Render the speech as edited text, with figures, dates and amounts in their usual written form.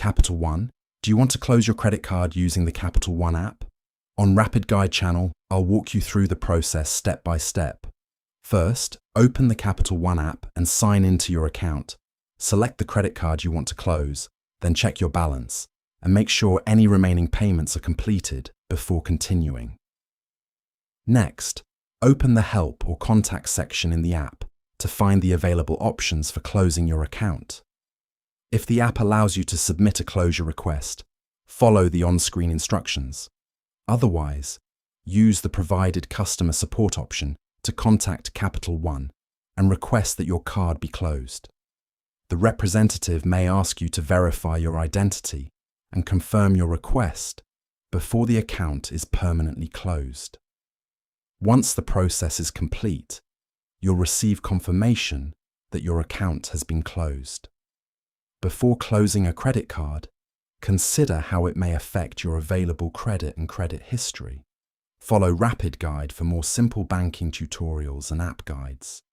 Capital One, do you want to close your credit card using the Capital One app? On Rapidguide channel, I'll walk you through the process step by step. First, open the Capital One app and sign into your account. Select the credit card you want to close, then check your balance, and make sure any remaining payments are completed before continuing. Next, open the Help or Contact section in the app to find the available options for closing your account. If the app allows you to submit a closure request, follow the on-screen instructions. Otherwise, use the provided customer support option to contact Capital One and request that your card be closed. The representative may ask you to verify your identity and confirm your request before the account is permanently closed. Once the process is complete, you'll receive confirmation that your account has been closed. Before closing a credit card, consider how it may affect your available credit and credit history. Follow Rapidguide for more simple banking tutorials and app guides.